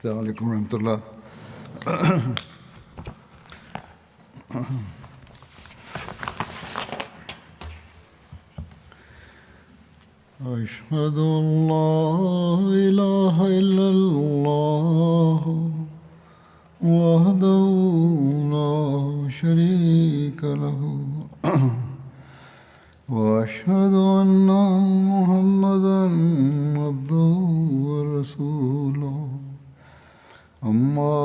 السلام عليكم ورحمة الله. أشهد أن لا إله إلا الله وحده لا شريك له وأشهد أن محمدا عبده ورسوله أما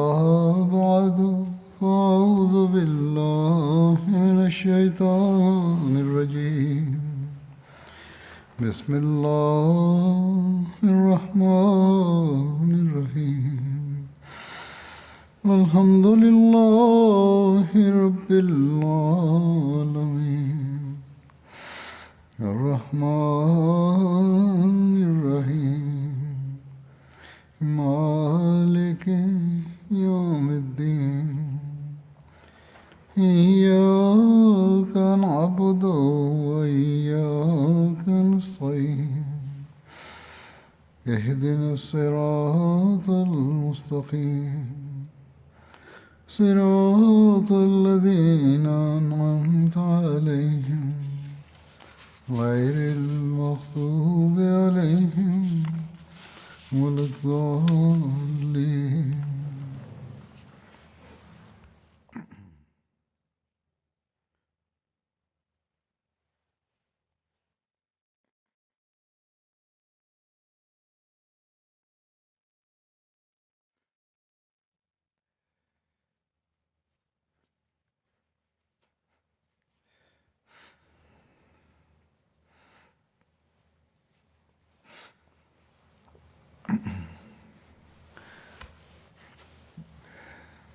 بعد فأعوذ بالله من الشيطان الرجيم بسم الله الرحمن الرحيم الحمد لله رب العالمين الرحمن الرحيم مالك يوم الدين إياك نعبد وإياك نستعين اهدنا الصراط المستقيم صراط الذين أنعمت عليهم غير المغضوب عليهم ولا الضالين.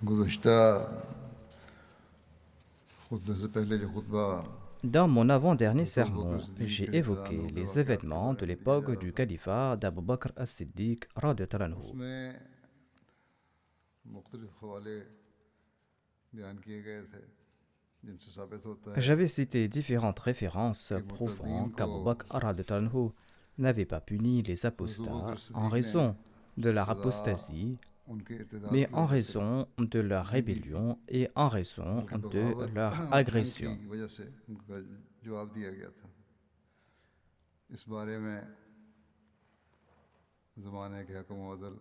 गुज़श्ता खुतबे से पहले जो खुतबा Dans mon avant-dernier sermon, j'ai évoqué les événements de l'époque du califat d'Abu Bakr as-Siddiq radhiyallahu anhu. उसमें मुख्तलिफ हवाले बयान किए गए थे जिनसे साबित होता है J'avais cité différentes références prouvant qu'Abu Bakr radhiyallahu anhu n'avait pas puni les apostats en raison de leur apostasie, उनके इर्तिदाद mais की en वजह से raison de leur rébellion et en raison de leur agression. की वजह से उनका जवाब दिया गया था. इस बारे में ज़माने के हक़ मुअद्दल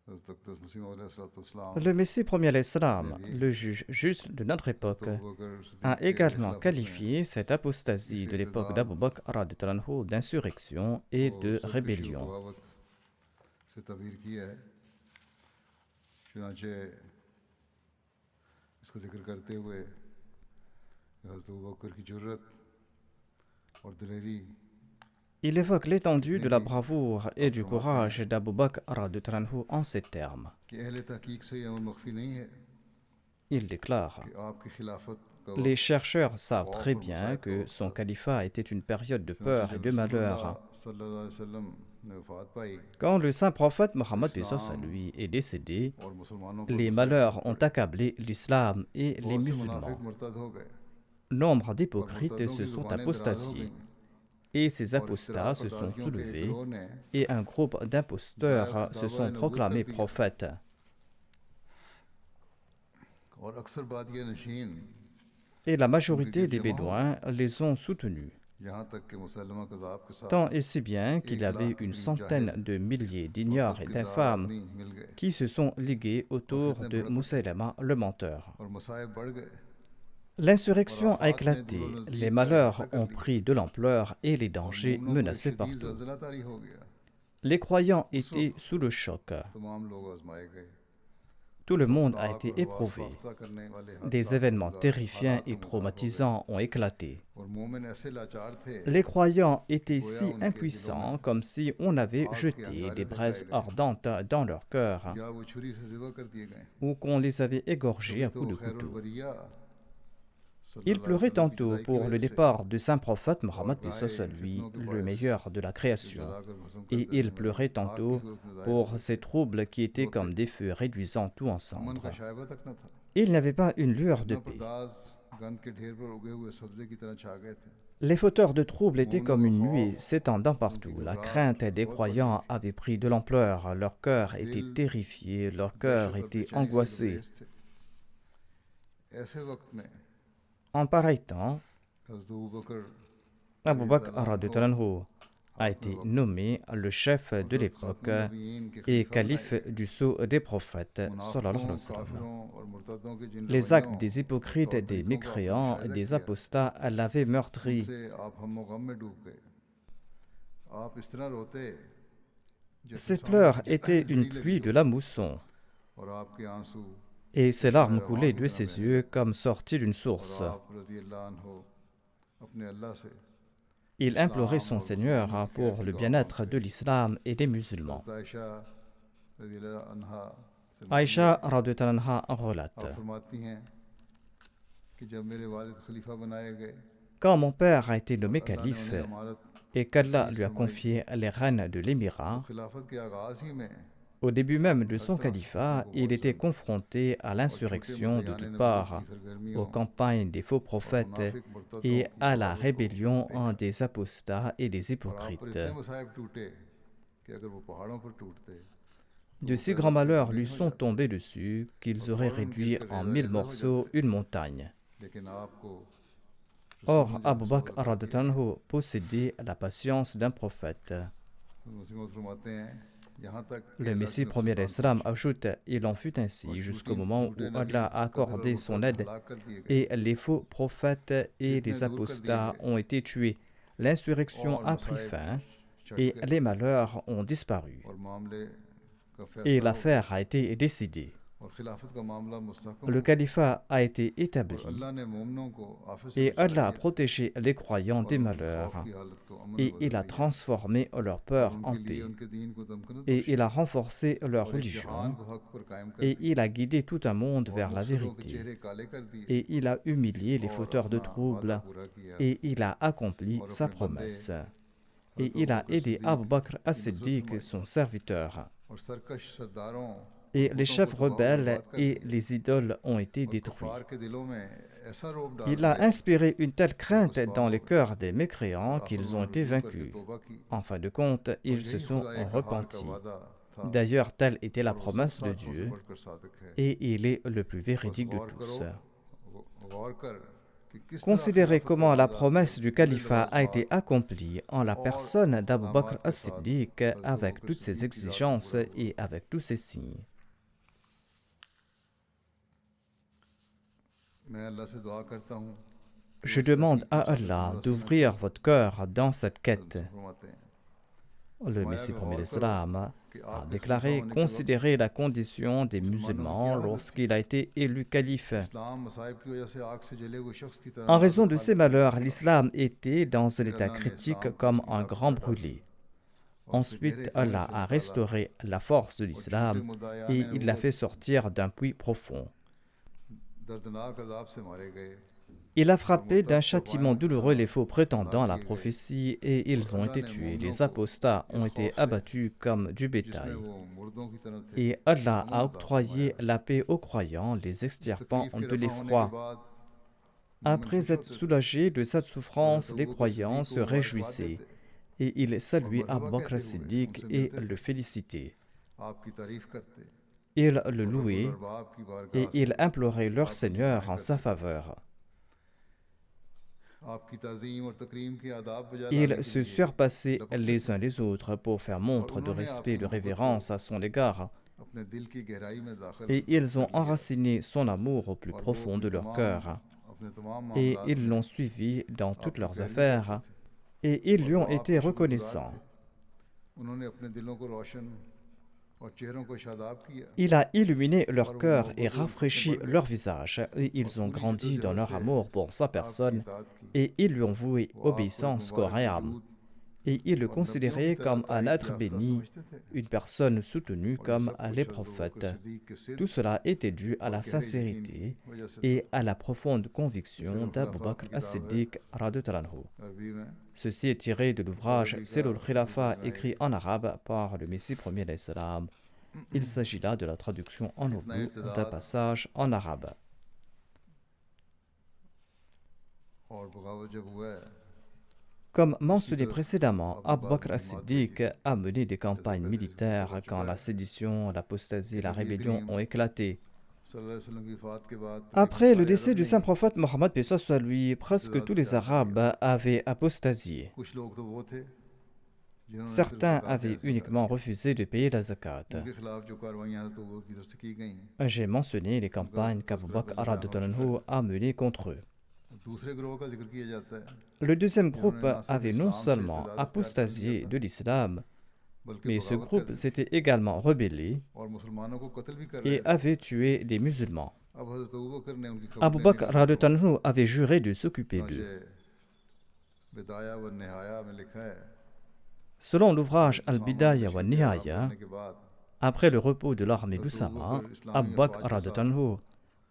हज़रत अक़दस मसीह मौला अलैहिस्सलाम Le Messie premier à l'Islam, le juge juste de notre époque, a également qualifié cette apostasie de l'époque d'Abu Bakr radhiyallahu anhu d'insurrection et de rébellion. से तबीर किया है. चुनांचे इसको जिक्र करते हुए हज़रत अबू बकर की जुर्रत और दिलेरी Il évoque l'étendue de la bravoure et du courage d'Abu Bakr radhiyallahu anhu en ces termes. कि अहले तहकीक से यह मख्फी नहीं है Il déclare: कि आपकी खिलाफत का Les chercheurs savent très bien que son califat était une période de peur et de malheur. सल्लल्लाहु अलैहि वसल्लम ने वफात पाई Quand le saint prophète Mohammed à lui est décédé, और मुसलमानों को les malheurs ont accablé l'islam et les बहुत से musulmans. मुनाफिक मुर्तद हो गए Nombre d'hypocrites se sont apostasiés, et ces apostats se sont soulevés, et un groupe d'imposteurs se sont proclamés prophètes. और अक्सर बादिया नशीन Et la majorité des Bédouins les ont soutenus, यहाँ तक कि मुसलमा कज़ाब के साथ tant et si bien qu'il y avait une centaine de milliers d'ignares et d'infâmes आदमी मिल गए qui se sont ligués autour de Moussaïlama le menteur. और मसाइब बढ़ गए. L'insurrection a éclaté, les malheurs ont pris de l'ampleur et les dangers मुमनों को menaçaient शदीद partout. ज़लज़ला तारी हो गया. Les croyants étaient sous le choc. तमाम लोग आजमाए गए. Tout le monde a été éprouvé. वास्ता करने वाले Des événements terrifiants et traumatisants ont éclaté. और मोमिन ऐसे लाचार थे Les croyants étaient si impuissants comme si on avait jeté des braises ardentes dans leur cœur या वो छुरी से ज़िबा कर दिए गए. ou qu'on les avait égorgés à तो coups de खैरुल couteau. बरिया Ils pleuraient tantôt pour le départ du saint prophète Mohammed lui, le meilleur de la création, et ils pleuraient tantôt pour ces troubles qui étaient comme des feux réduisant tout en cendres. का शायबा तक न था. Il n'avait pas une lueur de paix. पर्दाज गंद के ढेर पर उगे हुए सब्जे की तरह छा गए थे. Les fauteurs de troubles étaient comme une nuée s'étendant partout. La crainte des croyants avait pris de l'ampleur. Leur cœur était terrifié, leur cœur était angoissé. En pareil temps, Abu Bakr radhiyallahu anhu a été nommé le chef de l'époque et calife du sceau des prophètes. Sallallahu alayhi wa sallam. Les actes des hypocrites, des mécréants, des apostats l'avaient meurtri. Ses pleurs étaient une pluie de la mousson, et ses larmes coulaient de ses yeux comme sorties d'une source. Il implorait son Seigneur pour le bien-être de l'islam et des musulmans. Aïcha radhiyallahu anha relate: Quand mon père a été nommé calife et qu'Allah lui a confié les rênes de l'émirat, au début même de son califat, il était confronté à l'insurrection de toutes parts, aux campagnes des faux prophètes et à la rébellion des apostats et des hypocrites. De si grands malheurs lui sont tombés dessus qu'ils auraient réduit en 1000 morceaux une montagne. Or, Abu Bakr radhiyallahu anhu possédait la patience d'un prophète. Le Messie premier d'Islam ajoute: Il en fut ainsi jusqu'au moment où Allah a accordé son aide et les faux prophètes et les apostats ont été tués. L'insurrection a pris fin et les malheurs ont disparu. Et l'affaire a été décidée. Le califat a été établi et Allah a protégé les croyants des malheurs et il a transformé leur peur en paix et il a renforcé leur religion et il a guidé tout un monde vers la vérité et il a humilié les fauteurs de troubles et il a accompli sa promesse et il a aidé Abu Bakr as-Siddiq, son serviteur. Et les chefs rebelles et les idoles ont été détruits. Il a inspiré une telle crainte dans les cœurs des mécréants qu'ils ont été vaincus. En fin de compte, ils se sont repentis. D'ailleurs, telle était la promesse de Dieu, et il est le plus véridique de tous. Considérez comment la promesse du califat a été accomplie en la personne d'Abu Bakr as-Siddiq avec toutes ses exigences et avec tous ses signes. Je demande à Allah d'ouvrir votre cœur dans cette quête. Le Messie premier d'Islam a déclaré: Considérez la condition des musulmans lorsqu'il a été élu calife. En raison de ces malheurs, l'islam était dans un état critique comme un grand brûlé. Ensuite, Allah a restauré la force de l'islam et il l'a fait sortir d'un puits profond. Il a frappé d'un châtiment douloureux les faux prétendants à la prophétie et ils ont été tués. Les apostats ont été abattus comme du bétail. Et Allah a octroyé la paix aux croyants, les extirpant de l'effroi. Après être soulagés de cette souffrance, les croyants se réjouissaient et ils saluaient Abu Bakr as-Siddiq et le félicitaient. Ils le louaient et ils imploraient leur Seigneur en sa faveur. Ils se surpassaient les uns les autres pour faire montre de respect et de révérence à son égard. Et ils ont enraciné son amour au plus profond de leur cœur. Et ils l'ont suivi dans toutes leurs affaires. Et ils lui ont été reconnaissants. Il a illuminé leur cœur et rafraîchi leur visage, et ils ont grandi dans leur amour pour sa personne, et ils lui ont voué obéissance corps et âme. Et ils le considéraient comme un être béni, une personne soutenue comme les prophètes. Tout cela était dû à la sincérité et à la profonde conviction d'Abu Bakr as-Siddiq radhiyallahu anhu. Ceci est tiré de l'ouvrage Silul Khilafa écrit en arabe par le Messie premier d'Islam. Il s'agit là de la traduction en ourdou d'un passage en arabe. Comme mentionné précédemment, Abu Bakr as-Siddiq a mené des campagnes militaires quand la sédition, l'apostasie et la rébellion ont éclaté. Après le décès du saint prophète Mohammed, paix soit sur lui, presque tous les Arabes avaient apostasié. Certains avaient uniquement refusé de payer la zakat. J'ai mentionné les campagnes qu'Abu Bakr a menées contre eux. Le deuxième groupe avait non seulement apostasié de l'islam, mais ce groupe s'était également rebellé et avait tué des musulmans. Abu Bakr avait juré de s'occuper d'eux. Selon l'ouvrage Al-Bidaya wa Nihaya, après le repos de l'armée d'Usama, Abu Bakr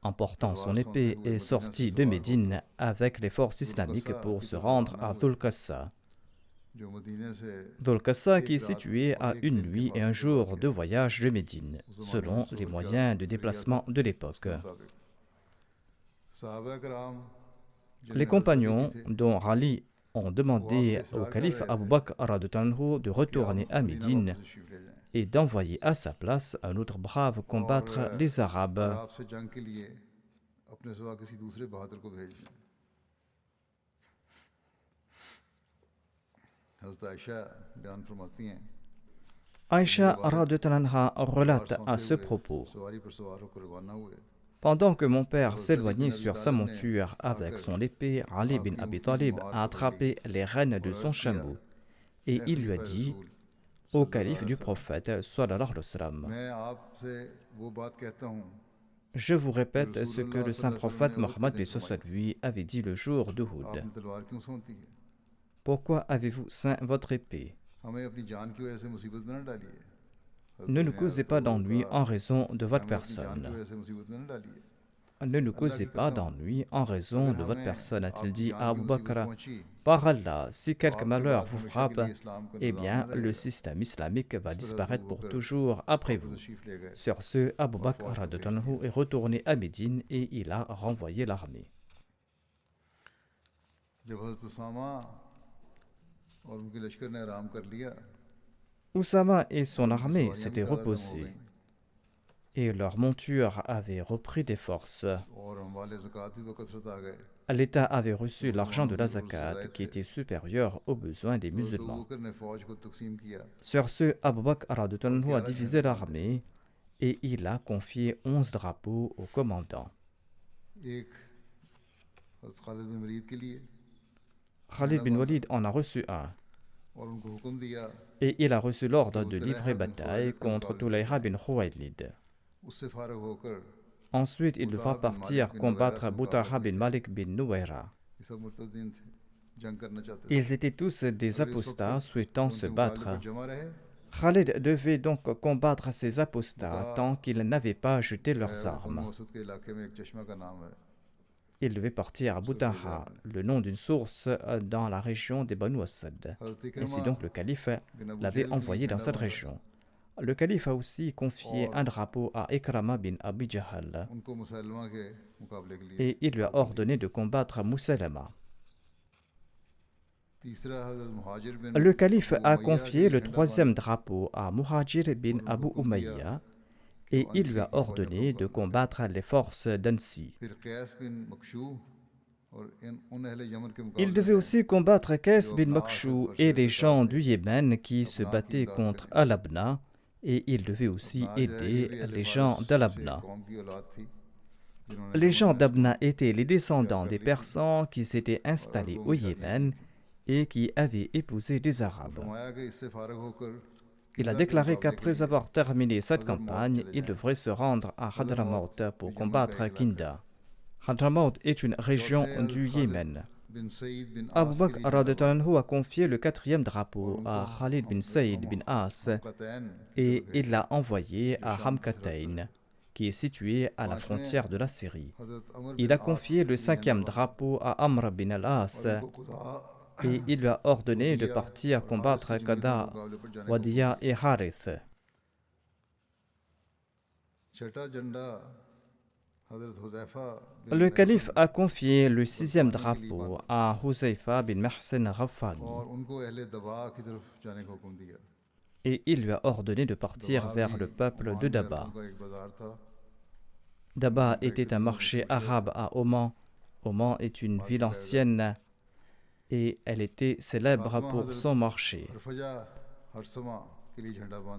en portant son épée, est sorti de Médine avec les forces islamiques pour se rendre à Dhul Qassa. Dhul Qassa qui est situé à une nuit et un jour de voyage de Médine, selon les moyens de déplacement de l'époque. Les compagnons, dont Ali, ont demandé au calife Abu Bakr de retourner à Médine et d'envoyer à sa place un autre brave combattre les Arabes. Aïcha relate à ce propos: pendant que mon père s'éloignait sur sa monture avec son épée, Ali bin Abi Talib a attrapé les rênes de son chameau et il lui a dit: au calife du prophète, sallallahu alayhi wa sallam, je vous répète ce que le saint prophète Mohammed lui avait dit le jour d'Uhud. Pourquoi avez-vous ceint votre épée? Ne nous causez pas d'ennui en raison de votre personne. Ne nous causez pas d'ennui en raison de votre personne, a-t-il dit à Abu Bakr. Par Allah, si quelque malheur vous frappe, eh bien, le système islamique va disparaître pour toujours après vous. Sur ce, Abu Bakr est retourné à Médine et il a renvoyé l'armée. Oussama et son armée s'étaient reposés et leur monture avait repris des forces. L'État avait reçu l'argent de la zakat qui était supérieur aux besoins des musulmans. Sur ce, Abu Bakr a divisé l'armée et il a confié 11 drapeaux au commandant. Khalid bin Walid en a reçu un. Et il a reçu l'ordre de livrer bataille contre Tulayha bin Khuwaylid. Ensuite, il devra partir combattre Butaha bin Malik bin Nuwaira. Ils étaient tous des apostats souhaitant se battre. Khalid devait donc combattre ces apostats tant qu'ils n'avaient pas jeté leurs armes. Il devait partir à Butaha, le nom d'une source dans la région des Banu Asad. Ainsi donc le calife l'avait envoyé dans cette région. Le calife a aussi confié un drapeau à Ikrama bin Abi Jahal et il lui a ordonné de combattre Musalama. Le calife a confié le troisième drapeau à Muhajir bin Abu Umayya et il lui a ordonné de combattre les forces d'Ansi. Il devait aussi combattre Qais bin Makshou et les gens du Yémen qui se battaient contre Al-Abna, et il devait aussi aider les gens d'Al-Abna. Les gens d'Abna étaient les descendants des Persans qui s'étaient installés au Yémen et qui avaient épousé des Arabes. Il a déclaré qu'après avoir terminé cette campagne, il devrait se rendre à Hadramaut pour combattre Kinda. Hadramaut est une région du Yémen. Abu Bakr a confié le quatrième drapeau à Khalid bin Saïd bin As et il l'a envoyé à Hamkatain, qui est situé à la frontière de la Syrie. Il a confié le cinquième drapeau à Amr bin al-As et il lui a ordonné de partir combattre Qada, Wadiya et Harith. Le calife a confié le sixième drapeau à Huzaifa bin Mahsen Ghaffani et il lui a ordonné de partir vers le peuple de Daba. Daba était un marché arabe à Oman. Oman est une ville ancienne et elle était célèbre pour son marché.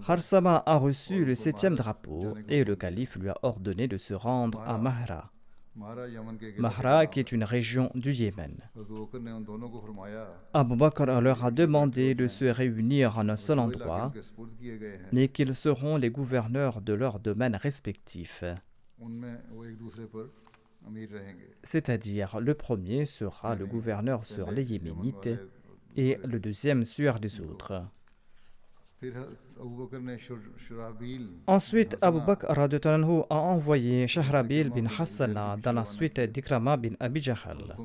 Harsama a reçu le septième drapeau et le calife lui a ordonné de se rendre à Mahra. Mahra, qui est une région du Yémen. Abu Bakr leur a demandé de se réunir en un seul endroit, mais qu'ils seront les gouverneurs de leurs domaines respectifs. C'est-à-dire, le premier sera le gouverneur sur les Yéménites et le deuxième sur les autres. Ensuite, Abu Bakr a envoyé Shahrabil bin Hassana dans la suite d'Ikrama bin Abi Jahal.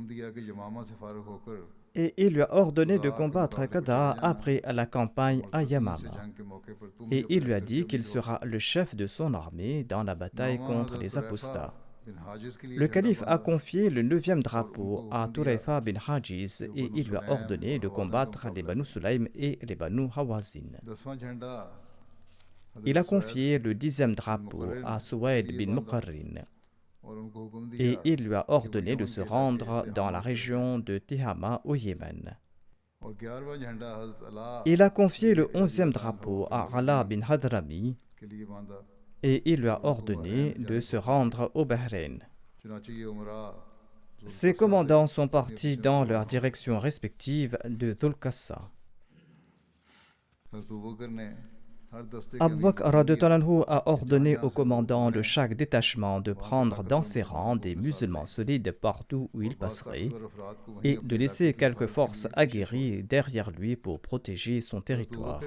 Et il lui a ordonné de combattre Qada après la campagne à Yamama. Et il lui a dit qu'il sera le chef de son armée dans la bataille contre les apostats. Le calife a confié le 9e drapeau à Turayfa bin Hajiz et il lui a ordonné de combattre les Banu Sulaym et les Banu Hawazin. Il a confié le 10e drapeau à Suwaid bin Muqarrin et il lui a ordonné de se rendre dans la région de Tihama au Yémen. Il a confié le 11e drapeau à Ala bin Hadrami et il lui a ordonné de se rendre au Bahreïn. Ces commandants sont partis dans leurs directions respectives de Dhul Qassa. Abu Bakr a ordonné aux commandants de chaque détachement de prendre dans ses rangs des musulmans solides partout où il passerait et de laisser quelques forces aguerries derrière lui pour protéger son territoire.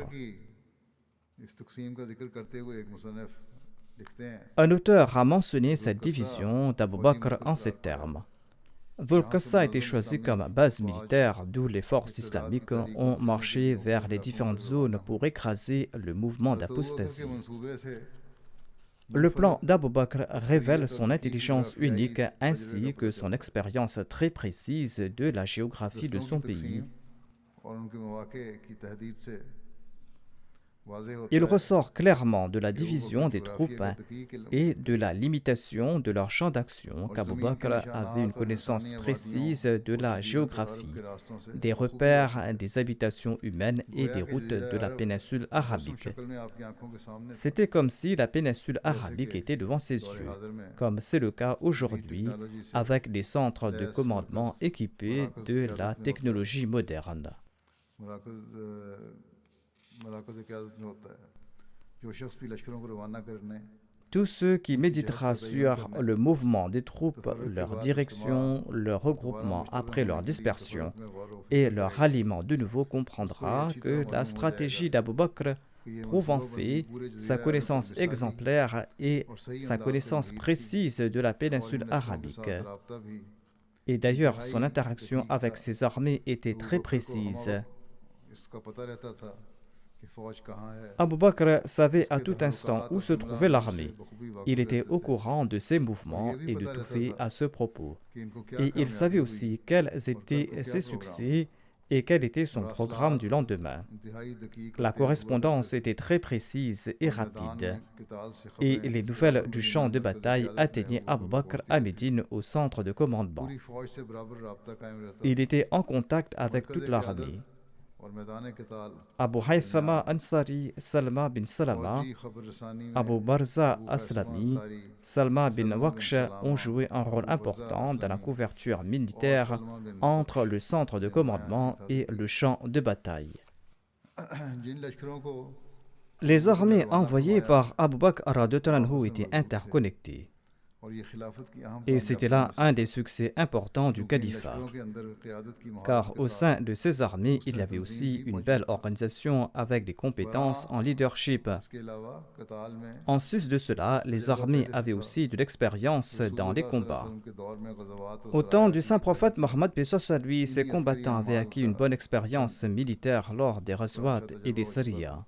Un auteur a mentionné cette division d'Abu Bakr en ces termes. Dhul Qassa a été choisi comme base militaire d'où les forces islamiques ont marché vers les différentes zones pour écraser le mouvement d'apostasie. Le plan d'Abu Bakr révèle son intelligence unique ainsi que son expérience très précise de la géographie de son pays. Il ressort clairement de la division des troupes et de la limitation de leur champ d'action qu'Abu Bakr avait une connaissance précise de la géographie, des repères, des habitations humaines et des routes de la péninsule arabique. C'était comme si la péninsule arabique était devant ses yeux, comme c'est le cas aujourd'hui avec des centres de commandement équipés de la technologie moderne. Tout ce qui méditera sur le mouvement des troupes, leur direction, leur regroupement après leur dispersion et leur ralliement de nouveau comprendra que la stratégie d'Abu Bakr prouve en fait sa connaissance exemplaire et sa connaissance précise de la péninsule arabique. Et d'ailleurs, son interaction avec ses armées était très précise. Abu Bakr savait à tout instant où se trouvait l'armée. Il était au courant de ses mouvements et de tout fait à ce propos. Et il savait aussi quels étaient ses succès et quel était son programme du lendemain. La correspondance était très précise et rapide. Et les nouvelles du champ de bataille atteignaient Abu Bakr à Médine au centre de commandement. Il était en contact avec toute l'armée. Abu Haythama Ansari, Salma bin Salama, Abu Barza Aslami, Salma bin Waqsh ont joué un rôle important dans la couverture militaire entre le centre de commandement et le champ de bataille. Les armées envoyées par Abu Bakr étaient interconnectées. Et c'était là un des succès importants du califat. Car au sein de ces armées, il y avait aussi une belle organisation avec des compétences en leadership. En sus de cela, les armées avaient aussi de l'expérience dans les combats. Au temps du saint prophète Mohammed, paix soit sur lui, ses combattants avaient acquis une bonne expérience militaire lors des Ghazwat et des Sariya.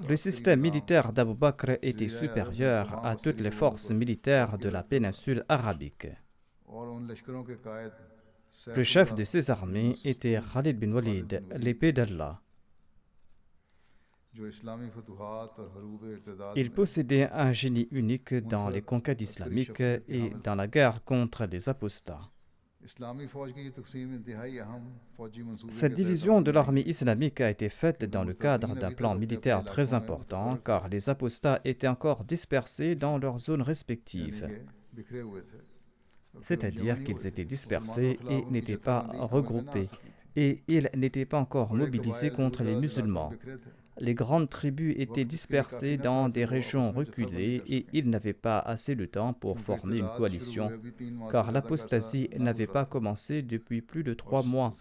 Le système militaire d'Abu Bakr était supérieur à toutes les forces militaires de la péninsule arabique. Le chef de ces armées était Khalid bin Walid, l'épée d'Allah. Il possédait un génie unique dans les conquêtes islamiques et dans la guerre contre les apostats. Cette division de l'armée islamique a été faite dans le cadre d'un plan militaire très important car les apostats étaient encore dispersés dans leurs zones respectives. C'est-à-dire qu'ils étaient dispersés et n'étaient pas regroupés, et ils n'étaient pas encore mobilisés contre les musulmans. Les grandes tribus étaient dispersées dans des régions reculées et ils n'avaient pas assez de temps pour former une coalition, car l'apostasie n'avait pas commencé depuis plus de 3 mois.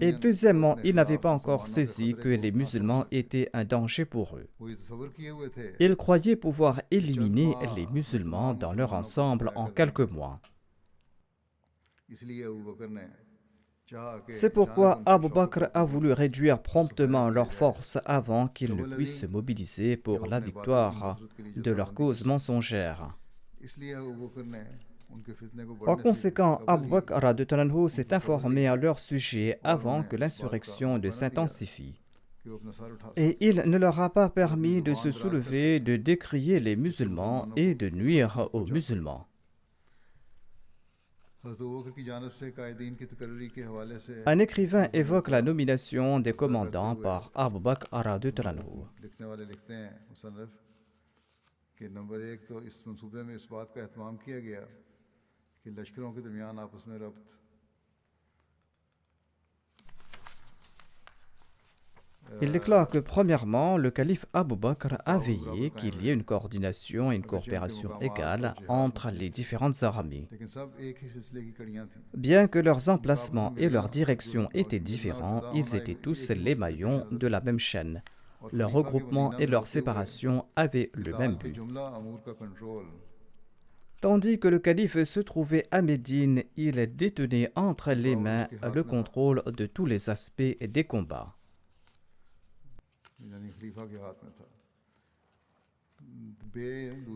Et deuxièmement, ils n'avaient pas encore saisi que les musulmans étaient un danger pour eux. Ils croyaient pouvoir éliminer les musulmans dans leur ensemble en quelques mois. C'est pourquoi Abu Bakr a voulu réduire promptement leurs forces avant qu'ils ne puissent se mobiliser pour la victoire de leur cause mensongère. En conséquent, Abu Bakr s'est informé à leur sujet avant que l'insurrection ne s'intensifie. Et il ne leur a pas permis de se soulever, de décrier les musulmans et de nuire aux musulmans. Un écrivain évoque la nomination des commandants par Abu Bakr radhiyallahu anhu. Il déclare que premièrement, le calife Abu Bakr a veillé qu'il y ait une coordination et une coopération égale entre les différentes armées. Bien que leurs emplacements et leur direction étaient différents, ils étaient tous les maillons de la même chaîne. Leur regroupement et leur séparation avaient le même but. Tandis que le calife se trouvait à Médine, il détenait entre les mains le contrôle de tous les aspects des combats.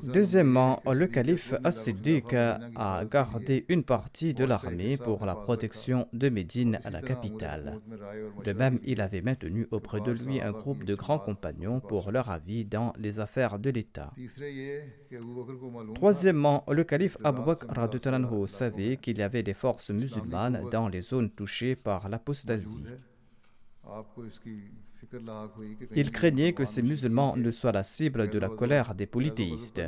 Deuxièmement, le calife As-Siddiq a gardé une partie de l'armée pour la protection de Médine, la capitale. De même, il avait maintenu auprès de lui un groupe de grands compagnons pour leur avis dans les affaires de l'État. Troisièmement, le calife Abu Bakr radhiyallahu anhu savait qu'il y avait des forces musulmanes dans les zones touchées par l'apostasie. Il craignait que ces musulmans ne soient la cible de la colère des polythéistes.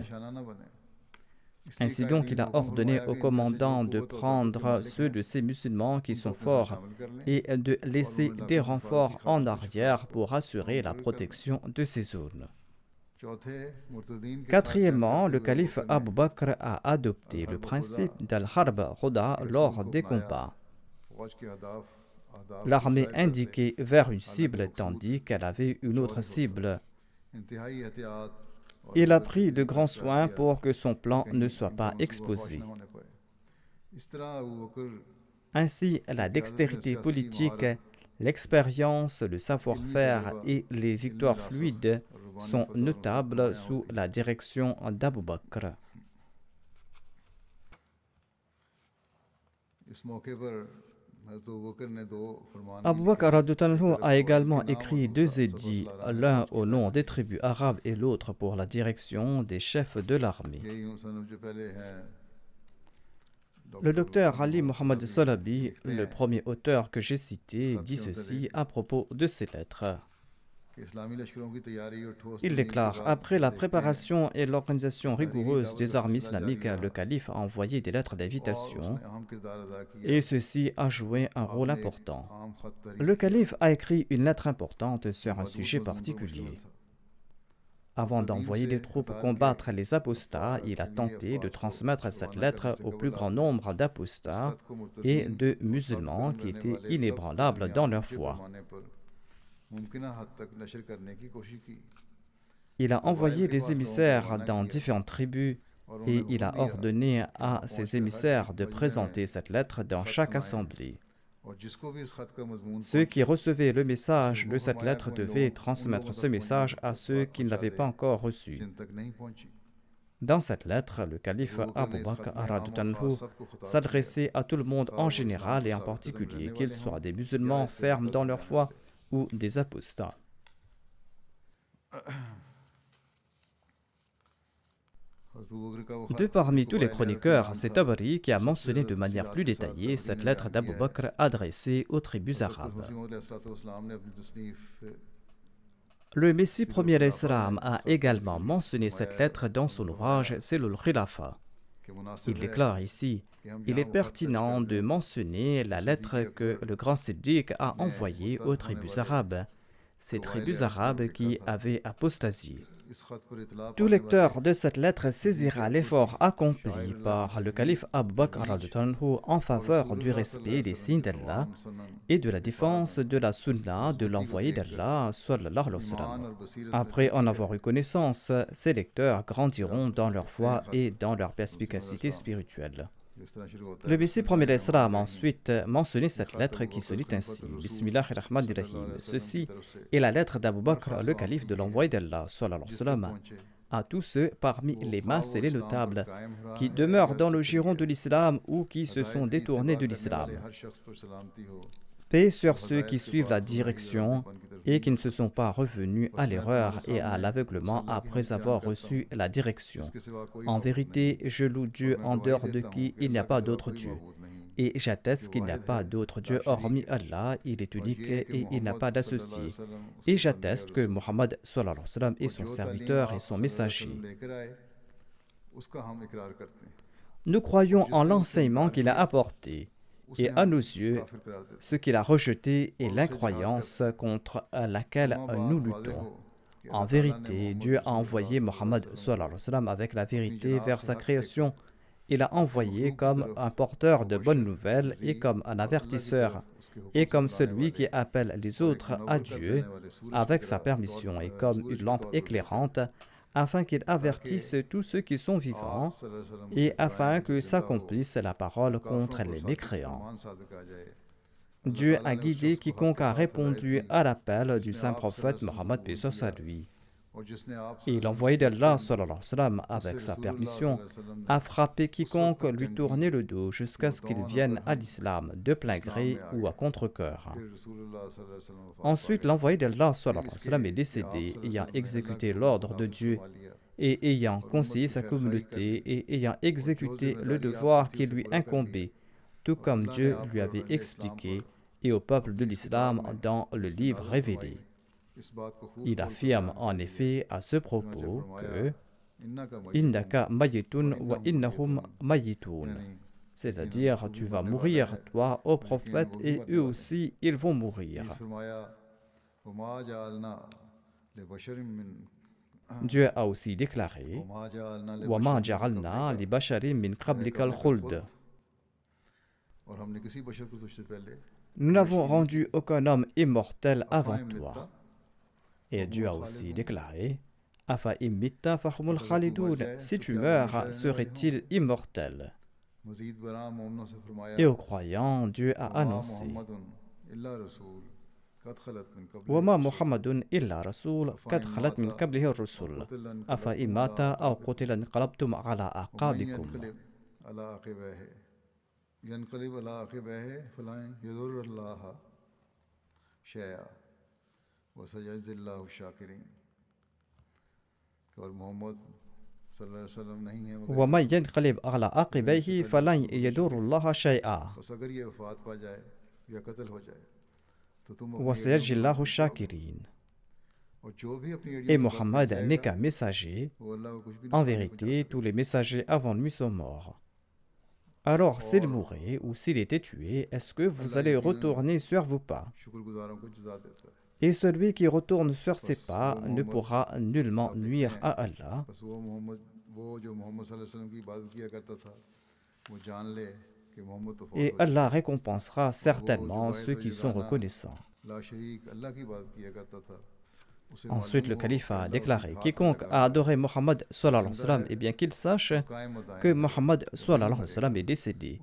Ainsi donc, il a ordonné aux commandants de prendre ceux de ces musulmans qui sont forts et de laisser des renforts en arrière pour assurer la protection de ces zones. Quatrièmement, le calife Abu Bakr a adopté le principe d'al-Harb Roda lors des combats. L'armée indiquait vers une cible tandis qu'elle avait une autre cible. Il a pris de grands soins pour que son plan ne soit pas exposé. Ainsi, la dextérité politique, l'expérience, le savoir-faire et les victoires fluides sont notables sous la direction d'Abu Bakr. Abu Bakr radhiyallahu anhu a également écrit 2 édits, l'un au nom des tribus arabes et l'autre pour la direction des chefs de l'armée. Le docteur Ali Mohammed Salabi, le premier auteur que j'ai cité, dit ceci à propos de ces lettres. Il déclare: après la préparation et l'organisation rigoureuse des armées islamiques, le calife a envoyé des lettres d'invitation et ceci a joué un rôle important. Le calife a écrit une lettre importante sur un sujet particulier. Avant d'envoyer des troupes combattre les apostats, il a tenté de transmettre cette lettre au plus grand nombre d'apostats et de musulmans qui étaient inébranlables dans leur foi. Il a envoyé des émissaires dans différentes tribus et il a ordonné à ces émissaires de présenter cette lettre dans chaque assemblée. Ceux qui recevaient le message de cette lettre devaient transmettre ce message à ceux qui ne l'avaient pas encore reçu. Dans cette lettre, le calife Abu Bakr radhiyallahu anhu s'adressait à tout le monde en général et en particulier, qu'ils soient des musulmans fermes dans leur foi ou des apostats. De parmi tous les chroniqueurs, c'est Tabari qui a mentionné de manière plus détaillée cette lettre d'Abu Bakr adressée aux tribus arabes. Le Messie premier d'Islam a également mentionné cette lettre dans son ouvrage Silul Khilafa. Il déclare ici: il est pertinent de mentionner la lettre que le grand Siddiq a envoyée aux tribus arabes, ces tribus arabes qui avaient apostasié. Tout lecteur de cette lettre saisira l'effort accompli par le calife Abu Bakr en faveur du respect des signes d'Allah et de la défense de la sunna de l'envoyé d'Allah sallallahu alayhi wa sallam. Après en avoir eu connaissance, ces lecteurs grandiront dans leur foi et dans leur perspicacité spirituelle. Le Messie premier d'Islam a ensuite mentionné cette lettre qui se lit ainsi: Bismillahirrahmanirrahim. Ceci est la lettre d'Abu Bakr, le calife de l'envoyé d'Allah, sallallahu alayhi wa sallam, à tous ceux parmi les masses et les notables qui demeurent dans le giron de l'islam ou qui se sont détournés de l'islam. Paix sur ceux qui suivent la direction et qui ne se sont pas revenus à l'erreur et à l'aveuglement après avoir reçu la direction. En vérité, je loue Dieu en dehors de qui il n'y a pas d'autre Dieu. Et j'atteste qu'il n'y a pas d'autre Dieu hormis Allah, il est unique et il n'a pas d'associé. Et j'atteste que Muhammad sallallahu alayhi wa sallam est son serviteur et son messager. Nous croyons en l'enseignement qu'il a apporté. Et à nos yeux, ce qu'il a rejeté est l'incroyance contre laquelle nous luttons. En vérité, Dieu a envoyé Muhammad sallallahu alayhi wa sallam avec la vérité vers sa création. Il l'a envoyé comme un porteur de bonnes nouvelles et comme un avertisseur, et comme celui qui appelle les autres à Dieu avec sa permission, et comme une lampe éclairante, afin qu'il avertisse tous ceux qui sont vivants et afin que s'accomplisse la parole contre les mécréants. Dieu a guidé quiconque a répondu à l'appel du saint prophète Mohammed paix soit sur lui. Et l'envoyé d'Allah sallallahu alayhi wa sallam, avec sa permission, a frappé quiconque lui tournait le dos jusqu'à ce qu'il vienne à l'islam de plein gré ou à contre-cœur. Ensuite, l'envoyé d'Allah sallallahu alayhi wa sallam est décédé, ayant exécuté l'ordre de Dieu et ayant conseillé sa communauté et ayant exécuté le devoir qui lui incombait, tout comme Dieu lui avait expliqué, et au peuple de l'islam dans le livre révélé. Il affirme en effet à ce propos que Innaka mayitun wa innahum mayitun, c'est-à-dire tu vas mourir toi ô prophète et eux aussi ils vont mourir. Dieu a aussi déclaré wa ma ja'alna li basharin min qablika al-khuld. Nous n'avons rendu aucun homme immortel avant toi. Et Dieu a aussi déclaré Afa immitta fahumul khalidun, si tu meurs, serait-il immortel? Et aux croyants, Dieu a annoncé Wama Muhammadun illa rasul kad khalat min qablihi ar-rusul afa imata aw qutila inqalabtum ala aqabikum. ينقلب على عقبيه فلن يضر الله شيئا وسيجزي الله الشاكرين. ومن ينقلب على عقبيه فلن يضر الله شيئا وسيجزي الله الشاكرين. Et Mohammed n'est qu'un messager. En vérité, tous les messagers avant lui sont morts. Alors, s'il mourait ou s'il était tué, est-ce que vous allez retourner sur vos pas? Et celui qui retourne sur ses pas ne pourra nullement nuire à Allah. Et Allah récompensera certainement ceux qui sont reconnaissants. Ensuite, le calife a déclaré: quiconque a adoré Mohammed sallallahu alayhi wa sallam, eh bien qu'il sache que Mohammed sallallahu alayhi wa sallam est décédé.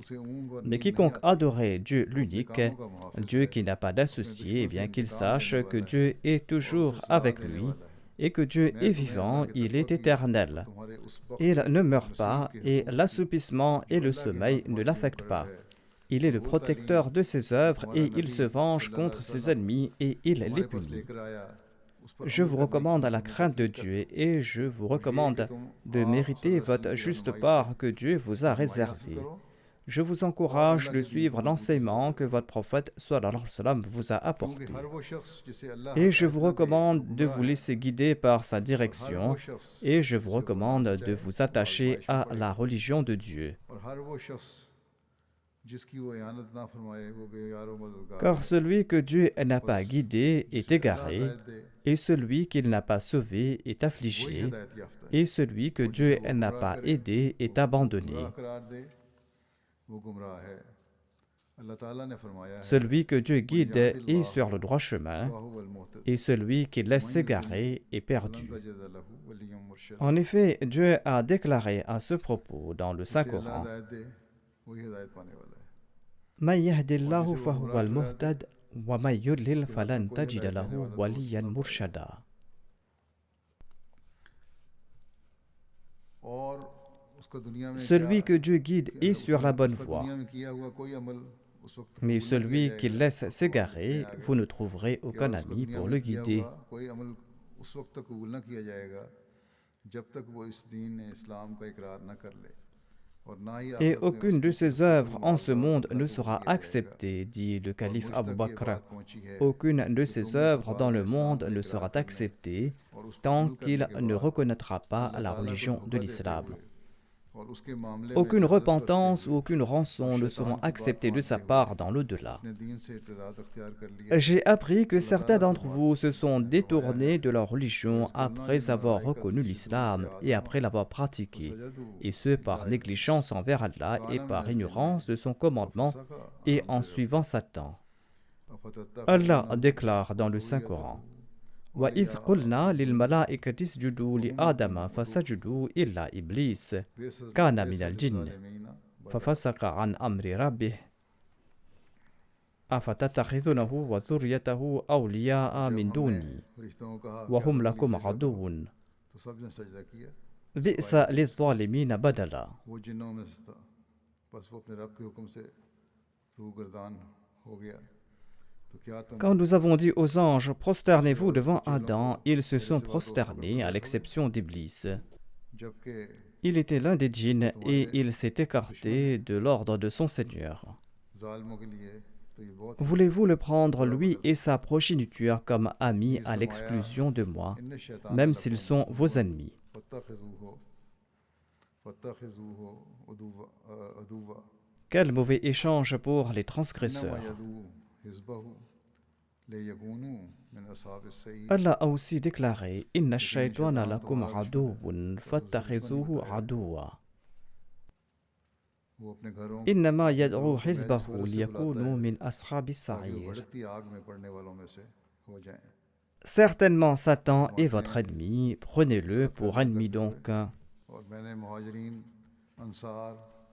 Mais quiconque adorait Dieu l'unique, Dieu qui n'a pas d'associé, eh bien qu'il sache que Dieu est toujours avec lui et que Dieu est vivant, il est éternel. Il ne meurt pas et l'assoupissement et le sommeil ne l'affectent pas. Il est le protecteur de ses œuvres et il se venge contre ses ennemis et il les punit. Je vous recommande la crainte de Dieu et je vous recommande de mériter votre juste part que Dieu vous a réservée. Je vous encourage de suivre l'enseignement que votre prophète sallallahu alayhi wa sallam vous a apporté. Et je vous recommande de vous laisser guider par sa direction et je vous recommande de vous attacher à la religion de Dieu. Car celui que Dieu n'a pas guidé est égaré, et celui qu'il n'a pas sauvé est affligé, et celui que Dieu n'a pas aidé est abandonné. Celui que Dieu guide est sur le droit chemin, et celui qui laisse s'égarer est perdu. En effet, Dieu a déclaré à ce propos dans le Saint-Coran: Man yahdillahu fahuwa al-muhtad wa man yudlil falan tajida lahu waliyan murshada. Celui que Dieu guide est sur la bonne voie, mais celui qui laisse s'égarer, vous ne trouverez aucun ami pour le guider. Et aucune de ses œuvres en ce monde ne sera acceptée, dit le calife Abu Bakr. Aucune de ses œuvres dans le monde ne sera acceptée tant qu'il ne reconnaîtra pas la religion de l'islam. Aucune repentance ou aucune rançon ne seront acceptées de sa part dans l'au-delà. J'ai appris que certains d'entre vous se sont détournés de leur religion après avoir reconnu l'islam et après l'avoir pratiqué, et ce par négligence envers Allah et par ignorance de son commandement et en suivant Satan. Allah déclare dans le Saint-Coran: وَإِذْ قُلْنَا لِلْمَلَائِكَةِ اسْجُدُوا لِآدَمَ فَسَجَدُوا إِلَّا إِبْلِيسَ كَانَ مِنَ الْجِنِّ فَفَسَقَ عَنْ أَمْرِ رَبِّهِ أَفَتَتَّخِذُونَهُ وَذُرِّيَّتَهُ أَوْلِيَاءَ مِنْ دُونِي وَهُمْ لَكُمْ عَدُوٌّ بِئْسَ لِلظَّالِمِينَ بَدَلًا. Quand nous avons dit aux anges: prosternez-vous devant Adam, ils se sont prosternés à l'exception d'Iblis. Il était l'un des djinns et il s'est écarté de l'ordre de son Seigneur. Voulez-vous le prendre, lui et sa progéniture, comme amis à l'exclusion de moi, même s'ils sont vos ennemis? Quel mauvais échange pour les transgresseurs! Allah a aussi déclaré: Inna ash-shaytana lakum aduwwun fattakhidhuhu aduwwa. Innama yad'u hizbahu liyakunu min ashabis sa'ir. Certainement, Satan est votre ennemi, prenez-le pour ennemi donc.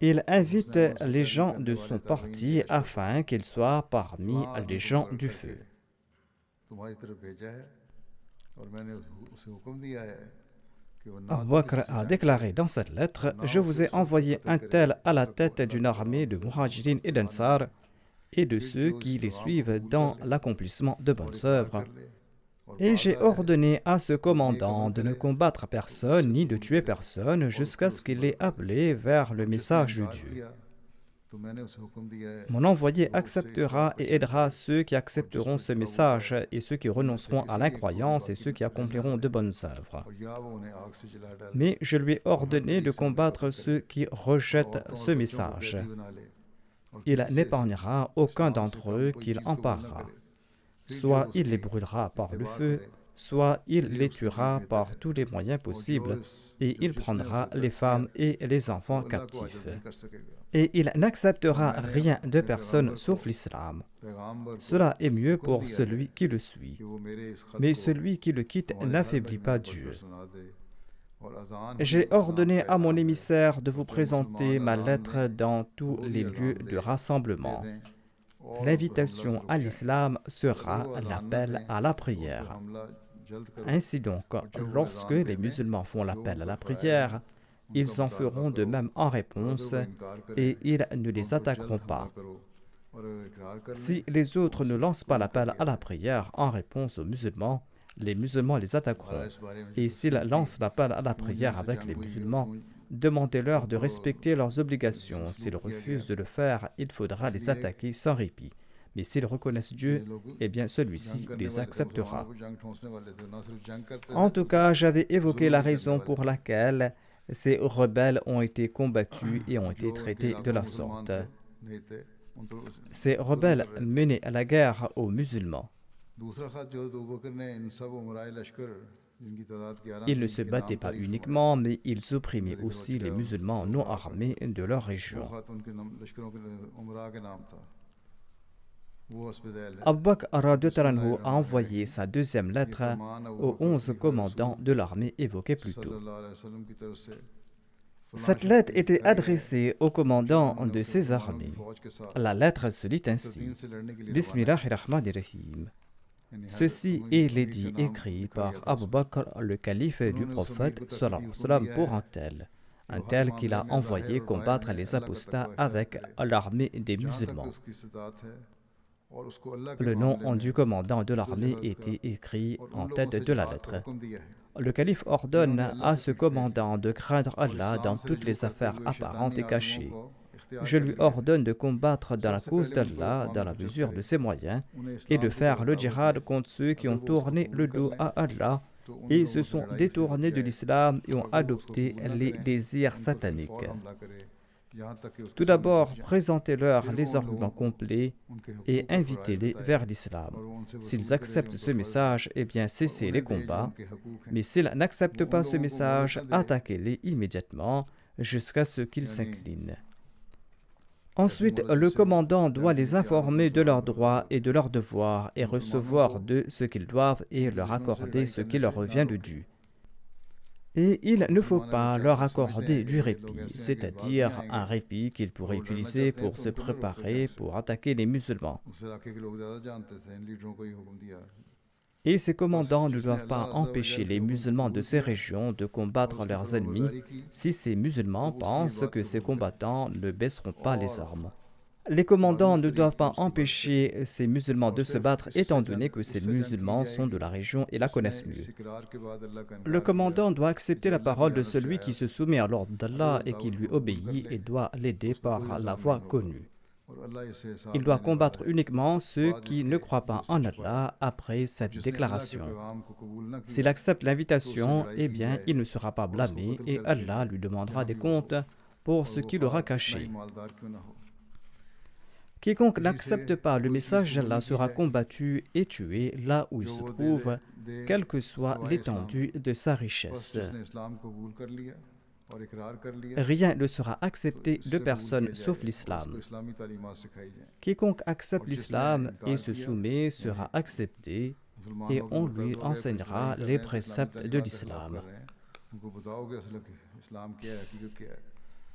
Il invite les gens de son parti afin qu'ils soient parmi les gens du feu. Abu Bakr a déclaré dans cette lettre: Je vous ai envoyé un tel à la tête d'une armée de Muhajirin et d'Ansar et de ceux qui les suivent dans l'accomplissement de bonnes œuvres. Et j'ai ordonné à ce commandant de ne combattre personne ni de tuer personne jusqu'à ce qu'il ait appelé vers le message de Dieu. Mon envoyé acceptera et aidera ceux qui accepteront ce message et ceux qui renonceront à l'incroyance et ceux qui accompliront de bonnes œuvres. Mais je lui ai ordonné de combattre ceux qui rejettent ce message. Il n'épargnera aucun d'entre eux qu'il emparera. Soit il les brûlera par le feu, soit il les tuera par tous les moyens possibles et il prendra les femmes et les enfants captifs. Et il n'acceptera rien de personne sauf l'islam. Cela est mieux pour celui qui le suit. Mais celui qui le quitte n'affaiblit pas Dieu. J'ai ordonné à mon émissaire de vous présenter ma lettre dans tous les lieux de rassemblement. L'invitation à l'islam sera l'appel à la prière. Ainsi donc, lorsque les musulmans font l'appel à la prière, ils en feront de même en réponse et ils ne les attaqueront pas. Si les autres ne lancent pas l'appel à la prière en réponse aux musulmans, les musulmans les attaqueront. Et s'ils lancent l'appel à la prière avec les musulmans, demandez-leur de respecter leurs obligations. S'ils refusent de le faire, il faudra les attaquer sans répit. Mais s'ils reconnaissent Dieu, eh bien celui-ci les acceptera. En tout cas, j'avais évoqué la raison pour laquelle ces rebelles ont été combattus et ont été traités de la sorte. Ces rebelles menaient la guerre aux musulmans. Ils ne se battaient pas uniquement, mais ils opprimaient aussi les musulmans non armés de leur région. Abu Bakr a envoyé sa deuxième lettre aux 11 commandants de l'armée évoquée plus tôt. Cette lettre était adressée aux commandants de ces armées. La lettre se lit ainsi. Bismillahirrahmanirrahim. Ceci est l'édit écrit par Abu Bakr, le calife du prophète sallam, pour un tel qu'il a envoyé combattre les apostats avec l'armée des musulmans. Le nom du commandant de l'armée était écrit en tête de la lettre. Le calife ordonne à ce commandant de craindre Allah dans toutes les affaires apparentes et cachées. Je lui ordonne de combattre dans la cause d'Allah dans la mesure de ses moyens et de faire le djihad contre ceux qui ont tourné le dos à Allah et se sont détournés de l'islam et ont adopté les désirs sataniques. Tout d'abord, présentez-leur les arguments complets et invitez-les vers l'islam. S'ils acceptent ce message, eh bien cessez les combats. Mais s'ils n'acceptent pas ce message, attaquez-les immédiatement jusqu'à ce qu'ils s'inclinent. Ensuite, le commandant doit les informer de leurs droits et de leurs devoirs et recevoir d'eux ce qu'ils doivent et leur accorder ce qui leur revient de dû. Et il ne faut pas leur accorder du répit, c'est-à-dire un répit qu'ils pourraient utiliser pour se préparer pour attaquer les musulmans. Et ces commandants ne doivent pas empêcher les musulmans de ces régions de combattre leurs ennemis si ces musulmans pensent que ces combattants ne baisseront pas les armes. Les commandants ne doivent pas empêcher ces musulmans de se battre étant donné que ces musulmans sont de la région et la connaissent mieux. Le commandant doit accepter la parole de celui qui se soumet à l'ordre d'Allah et qui lui obéit et doit l'aider par la voie connue. Il doit combattre uniquement ceux qui ne croient pas en Allah après cette déclaration. S'il accepte l'invitation, eh bien, il ne sera pas blâmé et Allah lui demandera des comptes pour ce qu'il aura caché. Quiconque n'accepte pas le message d'Allah sera combattu et tué là où il se trouve, quelle que soit l'étendue de sa richesse. Rien ne sera accepté de personne sauf l'islam. Quiconque accepte l'islam et se soumet sera accepté et on lui enseignera les préceptes de l'islam.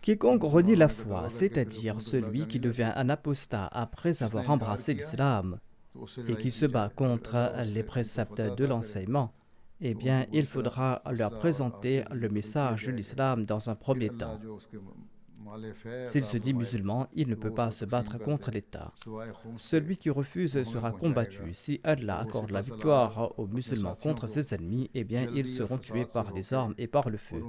Quiconque renie la foi, c'est-à-dire celui qui devient un apostat après avoir embrassé l'islam et qui se bat contre les préceptes de l'enseignement, eh bien, il faudra leur présenter le message de l'islam dans un premier temps. S'il se dit musulman, il ne peut pas se battre contre l'État. Celui qui refuse sera combattu. Si Allah accorde la victoire aux musulmans contre ses ennemis, eh bien, ils seront tués par les armes et par le feu.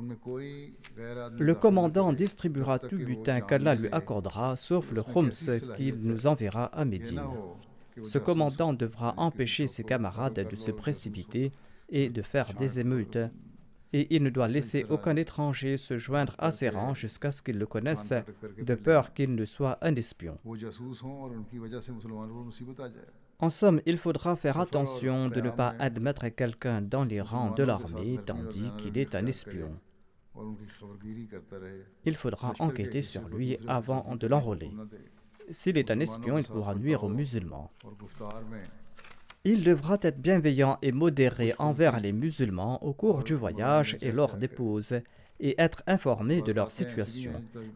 Le commandant distribuera tout butin qu'Allah lui accordera, sauf le khums qu'il nous enverra à Médine. Ce commandant devra empêcher ses camarades de se précipiter et de faire des émeutes, et il ne doit laisser aucun étranger se joindre à ses rangs jusqu'à ce qu'il le connaisse, de peur qu'il ne soit un espion. En somme, il faudra faire attention de ne pas admettre quelqu'un dans les rangs de l'armée tandis qu'il est un espion. Il faudra enquêter sur lui avant de l'enrôler. S'il est un espion, il pourra nuire aux musulmans. Il devra être bienveillant et modéré envers les musulmans au cours du voyage et lors des pauses, et être informé de leur situation.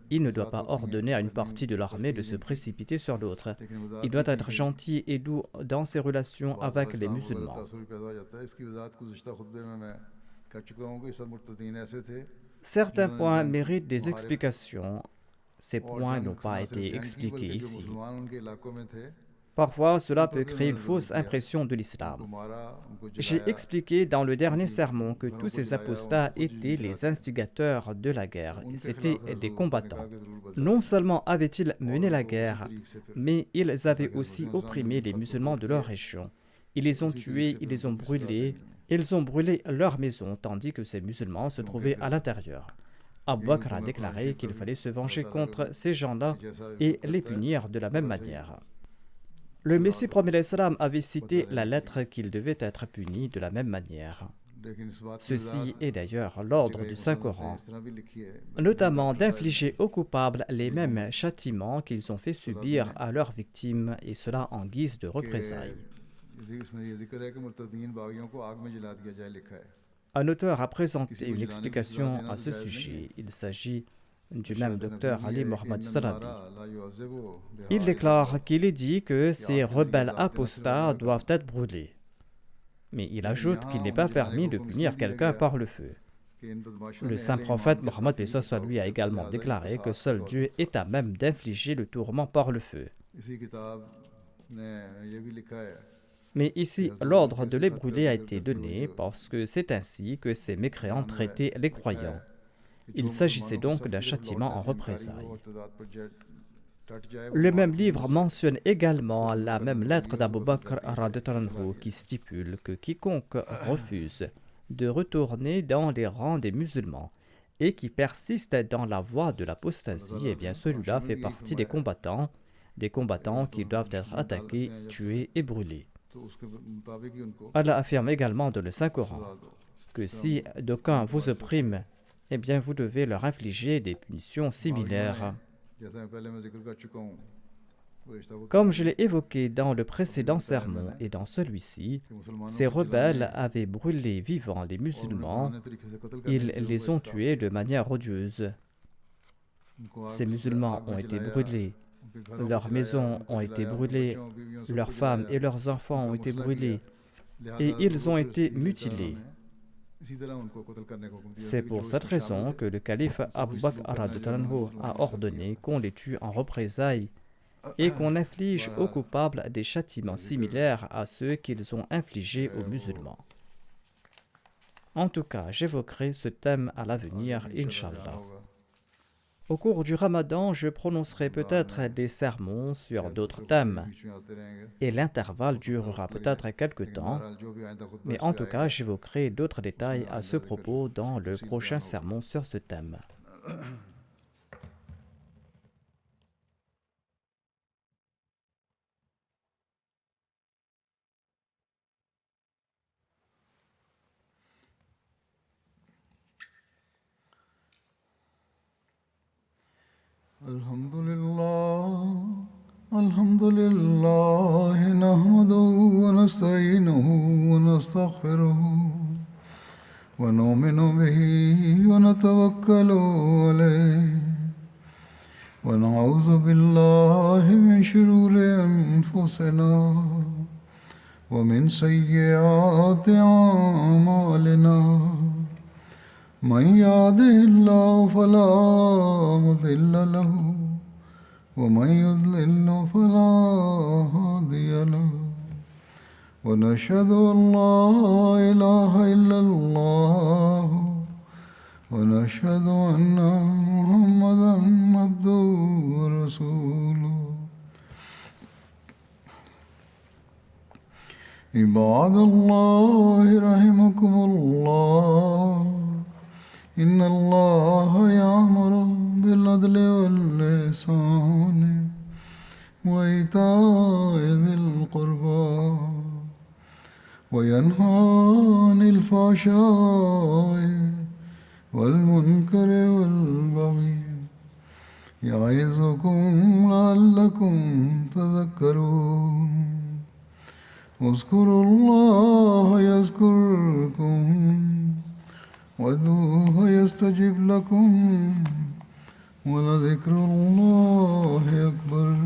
Il ne doit pas ordonner à une partie de l'armée de se précipiter sur l'autre. Il doit être gentil et doux dans ses relations avec les musulmans. Certains points méritent des explications. Ces points n'ont pas été expliqués ici. Parfois, cela peut créer une fausse impression de l'islam. J'ai expliqué dans le dernier sermon que tous ces apostats étaient les instigateurs de la guerre. C'étaient des combattants. Non seulement avaient-ils mené la guerre, mais ils avaient aussi opprimé les musulmans de leur région. Ils les ont tués, ils les ont brûlés, ils ont brûlé leurs maisons, tandis que ces musulmans se trouvaient à l'intérieur. Abu Bakr a déclaré qu'il fallait se venger contre ces gens-là et les punir de la même manière. Le Messie premier salam avait cité la lettre qu'il devait être puni de la même manière. Ceci est d'ailleurs l'ordre du Saint-Coran, notamment d'infliger aux coupables les mêmes châtiments qu'ils ont fait subir à leurs victimes, et cela en guise de représailles. Un auteur a présenté une explication à ce sujet. Il s'agit du même docteur Ali Mohammed Salabi. Il déclare qu'il est dit que ces rebelles apostats doivent être brûlés. Mais il ajoute qu'il n'est pas permis de punir quelqu'un par le feu. Le saint prophète Mohammed lui a également déclaré que seul Dieu est à même d'infliger le tourment par le feu. Mais ici, l'ordre de les brûler a été donné parce que c'est ainsi que ces mécréants traitaient les croyants. Il s'agissait donc d'un châtiment en représailles. Le même livre mentionne également la même lettre d'Abu Bakr qui stipule que quiconque refuse de retourner dans les rangs des musulmans et qui persiste dans la voie de l'apostasie, eh bien celui-là fait partie des combattants qui doivent être attaqués, tués et brûlés. Allah affirme également dans le Saint-Coran que si d'aucuns vous oppriment, eh bien vous devez leur infliger des punitions similaires. Comme je l'ai évoqué dans le précédent sermon et dans celui-ci, ces rebelles avaient brûlé vivants les musulmans, ils les ont tués de manière odieuse. Ces musulmans ont été brûlés, leurs maisons ont été brûlées, leurs femmes et leurs enfants ont été brûlés, et ils ont été mutilés. C'est pour cette raison que le calife Abu Bakr a ordonné qu'on les tue en représailles et qu'on inflige aux coupables des châtiments similaires à ceux qu'ils ont infligés aux musulmans. En tout cas, j'évoquerai ce thème à l'avenir, Inch'Allah. Au cours du Ramadan, je prononcerai peut-être des sermons sur d'autres thèmes, et l'intervalle durera peut-être quelque temps, mais en tout cas, j'évoquerai d'autres détails à ce propos dans le prochain sermon sur ce thème. الحمد لله نحمده ونستعينه ونستغفره ونؤمن به ونتوكل عليه ونعوذ بالله من شرور أنفسنا ومن سيئات أعمالنا من يهده الله فلا مضل له ومن يضلل فلا هادي له ونشهد أن لا إله إلا الله ونشهد أن محمدا عبده ورسوله عباد الله رحمكم الله إن الله يأمر بالعدل والإحسان وإيتاء ذي القربى وينهى عن الفحشاء والمنكر والبغي يعظكم لعلكم تذكرون اذكروا الله يذكركم وادعوه يستجب لكم ولذكر الله أكبر.